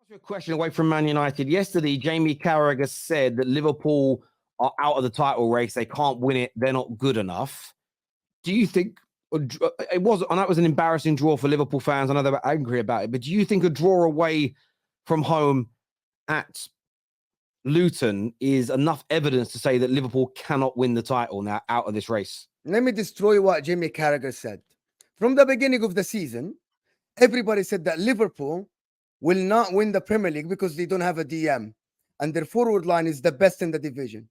ask you a question away from Man United. Yesterday, Jamie Carragher said that Liverpool are out of the title race. They can't win it. They're not good enough. Do you think it was? I know it was an embarrassing draw for Liverpool fans. I know they were angry about it, but do you think a draw away from home at Luton is enough evidence to say that Liverpool cannot win the title now out of this race? Let me destroy what Jamie Carragher said. From the beginning of the season, everybody said that Liverpool will not win the Premier League because they don't have a DM and their forward line is the best in the division.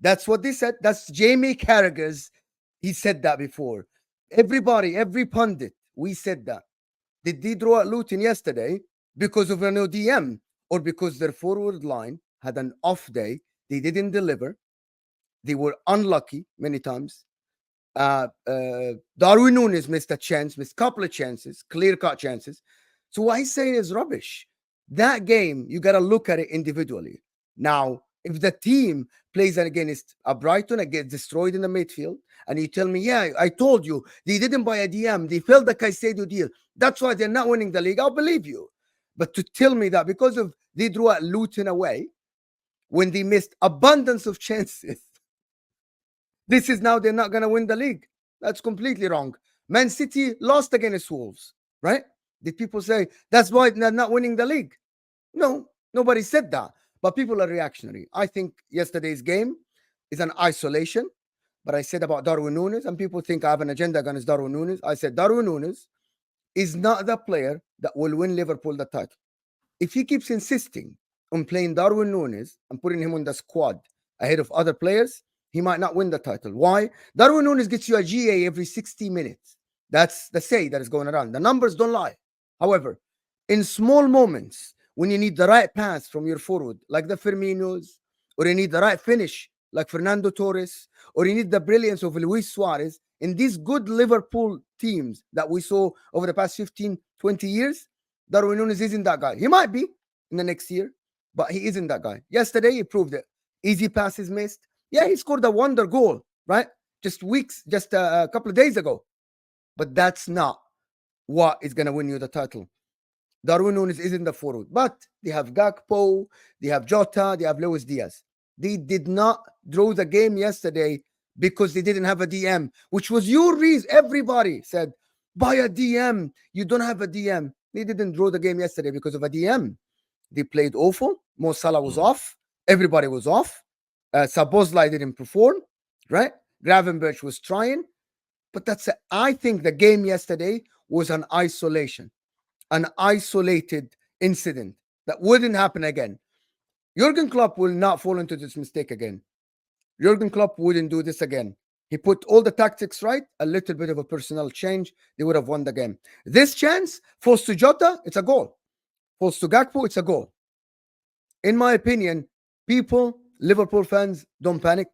That's what they said. That's Jamie Carragher's. He said that before. Everybody, every pundit, we said that. Did they draw at Luton yesterday because of an ODM or because their forward line had an off day? They didn't deliver. They were unlucky many times. Darwin Nunez missed a chance, missed a couple of chances, clear-cut chances. So what he's saying is rubbish. That game, you got to look at it individually. Now, if the team plays against a Brighton and gets destroyed in the midfield, and you tell me, yeah, I told you, they didn't buy a DM, they failed the Caicedo deal, that's why they're not winning the league, I'll believe you. But to tell me that because of they drew at Luton away, when they missed abundance of chances, this is now they're not going to win the league. That's completely wrong. Man City lost against Wolves, right? Did people say that's why they're not winning the league? No, nobody said that. But people are reactionary. I think yesterday's game is an isolation. But I said about Darwin Nunez, and people think I have an agenda against Darwin Nunez. I said Darwin Nunez is not the player that will win Liverpool the title. If he keeps insisting on playing Darwin Nunez and putting him on the squad ahead of other players, he might not win the title. Why? Darwin Nunez gets you a GA every 60 minutes. That's the say that is going around. The numbers don't lie. However, in small moments, when you need the right pass from your forward, like the Firminos, or you need the right finish, like Fernando Torres, or you need the brilliance of Luis Suarez, in these good Liverpool teams that we saw over the past 15, 20 years, Darwin Nunez isn't that guy. He might be in the next year, but he isn't that guy. Yesterday, he proved it. Easy passes missed. Yeah, he scored a wonder goal, right? Just a couple of days ago. But that's not what is going to win you the title. Darwin Nunez isn't the forward, but they have Gakpo, they have Jota, they have Luis Diaz. They did not draw the game yesterday because they didn't have a DM, which was your reason. Everybody said, buy a DM. You don't have a DM. They didn't draw the game yesterday because of a DM. They played awful. Mo Salah was off. Everybody was off. Szoboszlai didn't perform, right? Gravenberch was trying. But I think the game yesterday was an isolation, an isolated incident that wouldn't happen again. Jurgen Klopp will not fall into this mistake again. Jurgen Klopp wouldn't do this again. He put all the tactics right, a little bit of a personnel change, they would have won the game. This chance falls to Jota, it's a goal. Falls to Gakpo, it's a goal. In my opinion, people, Liverpool fans, don't panic.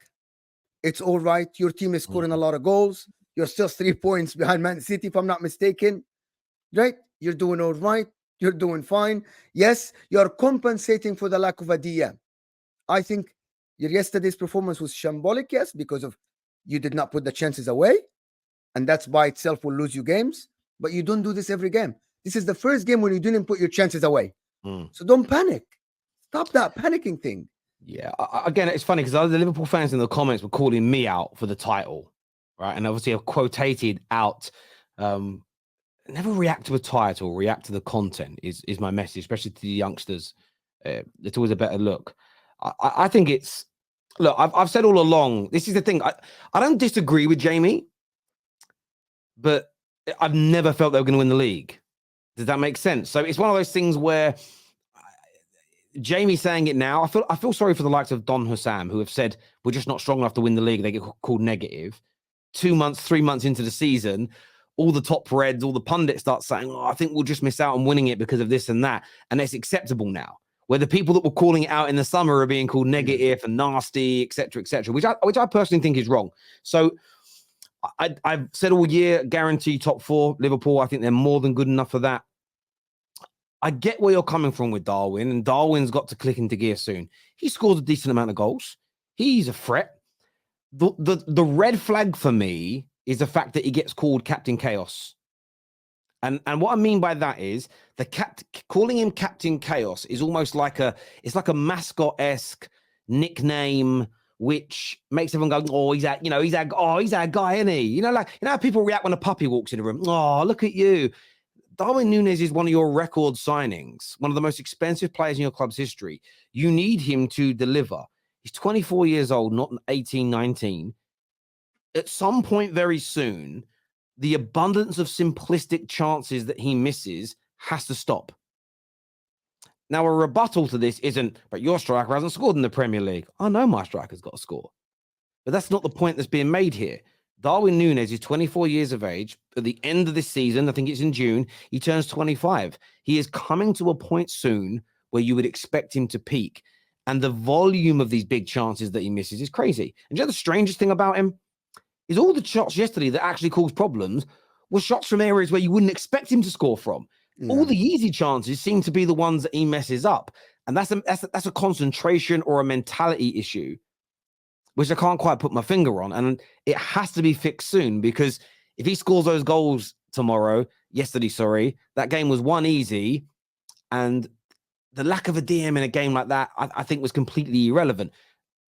It's all right. Your team is scoring a lot of goals. You're still 3 points behind Man City, if I'm not mistaken. Right? You're doing all right. You're doing fine. Yes, you're compensating for the lack of a DM. I think your yesterday's performance was shambolic, yes, because of you did not put the chances away. And that's by itself will lose you games. But you don't do this every game. This is the first game when you didn't put your chances away. So don't panic. Stop that panicking thing. Yeah. Again, it's funny because the Liverpool fans in the comments were calling me out for the title, right? And obviously I've quotated out, never react to a title, react to the content is my message, especially to the youngsters. It's always a better look. I think it's, look, I've said all along, this is the thing. I don't disagree with Jamie, but I've never felt they were going to win the league. Does that make sense? So it's one of those things where Jamie saying it now, I feel sorry for the likes of Don Hussam, who have said we're just not strong enough to win the league. They get called negative. 2 months, 3 months into the season, all the top reds, all the pundits start saying, oh, I think we'll just miss out on winning it because of this and that. And it's acceptable now, where the people that were calling it out in the summer are being called negative and nasty, etc., which I personally think is wrong. So I've said all year, guarantee top 4, Liverpool. I think they're more than good enough for that. I get where you're coming from with Darwin, and Darwin's got to click into gear soon. He scores a decent amount of goals. He's a threat. The red flag for me is the fact that he gets called Captain Chaos. And what I mean by that is calling him Captain Chaos is almost like it's like a mascot-esque nickname, which makes everyone go, oh, he's our guy, isn't he? You know, like, you know how people react when a puppy walks in the room. Oh, look at you. Darwin Nunez is one of your record signings, one of the most expensive players in your club's history. You need him to deliver. He's 24 years old, not 18, 19. At some point very soon, the abundance of simplistic chances that he misses has to stop. Now, a rebuttal to this isn't, but your striker hasn't scored in the Premier League. I know my striker's got to score. But that's not the point that's being made here. Darwin Nunez is 24 years of age. At the end of this season, I think it's in June, he turns 25. He is coming to a point soon where you would expect him to peak. And the volume of these big chances that he misses is crazy. And you know the strangest thing about him? Is all the shots yesterday that actually caused problems were shots from areas where you wouldn't expect him to score from. Yeah. All the easy chances seem to be the ones that he messes up. And that's a concentration or a mentality issue, which I can't quite put my finger on. And it has to be fixed soon, because if he scores those goals yesterday, that game was one easy. And the lack of a DM in a game like that, I think, was completely irrelevant.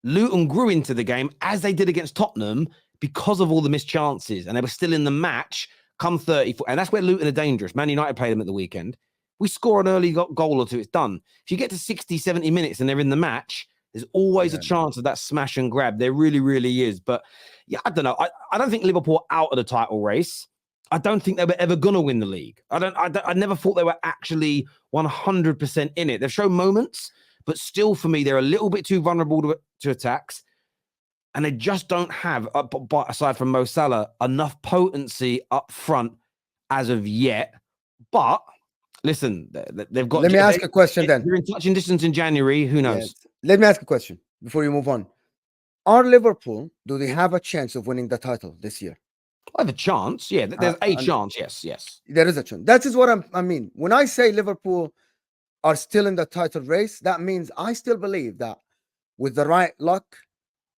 Luton grew into the game, as they did against Tottenham, because of all the missed chances, and they were still in the match come 34. And that's where Luton are dangerous. Man United played them at the weekend. We score an early goal or two, it's done. If you get to 60, 70 minutes and they're in the match, there's always a chance of that smash and grab. There really, really is. But yeah, I don't know. I don't think Liverpool are out of the title race. I don't think they were ever going to win the league. I never thought they were actually 100% in it. They've shown moments, but still, for me, they're a little bit too vulnerable to attacks. And they just don't have, aside from Mo Salah, enough potency up front as of yet. But listen, they've got. Let me ask a question then. You're in touching distance in January. Who knows? Yes. Let me ask a question before you move on. Are Liverpool, do they have a chance of winning the title this year? I have a chance. Yeah, there's a chance. Yes. There is a chance. That is what I mean. When I say Liverpool are still in the title race, that means I still believe that with the right luck,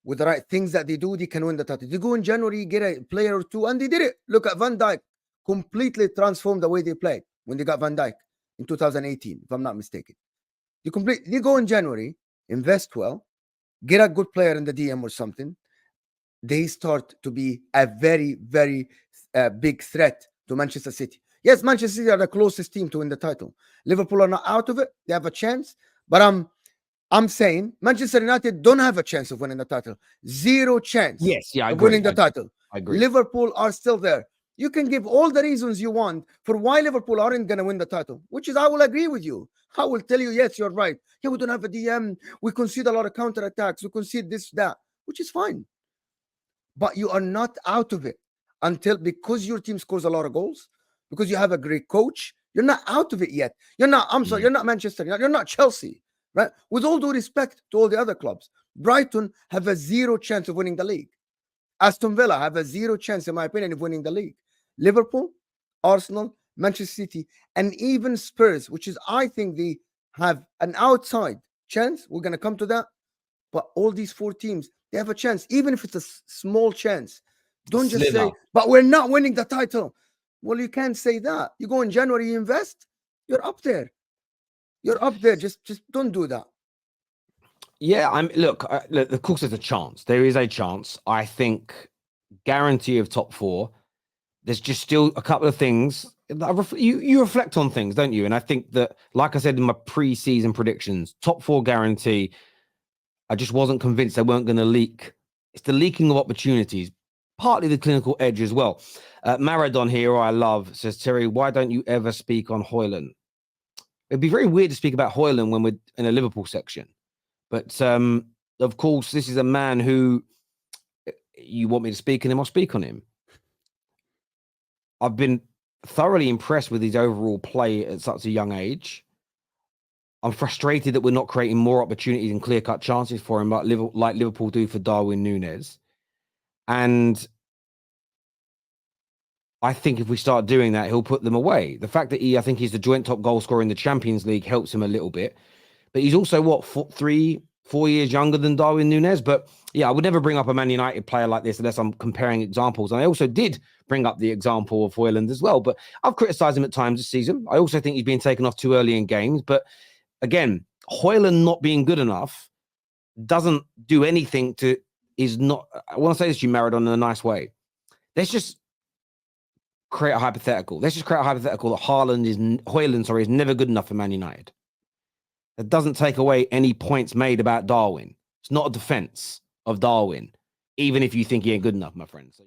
with the right things that they do, they can win the title. They go in January, get a player or two, and they did it. Look at Van Dijk, completely transformed the way they played when they got Van Dijk in 2018, if I'm not mistaken. They go in January, invest well, get a good player in the DM or something. They start to be a very, very big threat to Manchester City. Yes, Manchester City are the closest team to win the title. Liverpool are not out of it. They have a chance, but I'm saying Manchester United don't have a chance of winning the title. Zero chance of winning the title. I agree. Liverpool are still there. You can give all the reasons you want for why Liverpool aren't going to win the title, which is, I will agree with you. I will tell you, yes, you're right. Yeah, we don't have a DM. We concede a lot of counterattacks. We concede this, that, which is fine. But you are not out of it because your team scores a lot of goals, because you have a great coach. You're not out of it yet. You're not, you're not Manchester. You're not Chelsea. Right? With all due respect to all the other clubs, Brighton have a zero chance of winning the league. Aston Villa have a zero chance, in my opinion, of winning the league. Liverpool, Arsenal, Manchester City, and even Spurs, which is, I think, they have an outside chance. We're going to come to that. But all these four teams, they have a chance, even if it's a small chance. Don't just say, but we're not winning the title. Well, you can't say that. You go in January, you invest, you're up there. You're up there. Just don't do that. Yeah, look, of course there's a chance. There is a chance. I think guarantee of top four. There's just still a couple of things. You reflect on things, don't you? And I think that, like I said in my pre-season predictions, top four guarantee, I just wasn't convinced they weren't going to leak. It's the leaking of opportunities, partly the clinical edge as well. Maradon here, who I love, says, Terry, why don't you ever speak on Højlund? It'd be very weird to speak about Højlund when we're in a Liverpool section. But, of course, this is a man who you want me to speak on him, I'll speak on him. I've been thoroughly impressed with his overall play at such a young age. I'm frustrated that we're not creating more opportunities and clear-cut chances for him like Liverpool do for Darwin Nunez. And I think if we start doing that, he'll put them away. The fact that I think he's the joint top goal scorer in the Champions League helps him a little bit. But he's also, 3 4 years younger than Darwin Nunez. But yeah, I would never bring up a Man United player like this unless I'm comparing examples. And I also did bring up the example of Højlund as well. But I've criticised him at times this season. I also think he's been taken off too early in games. But again, Højlund not being good enough doesn't do anything to, is not, I want to say this to you, Maradona, in a nice way. Let's just create a hypothetical. Let's just create a hypothetical that Højlund is never good enough for Man United. That doesn't take away any points made about Darwin. It's not a defense of Darwin, even if you think he ain't good enough, my friends.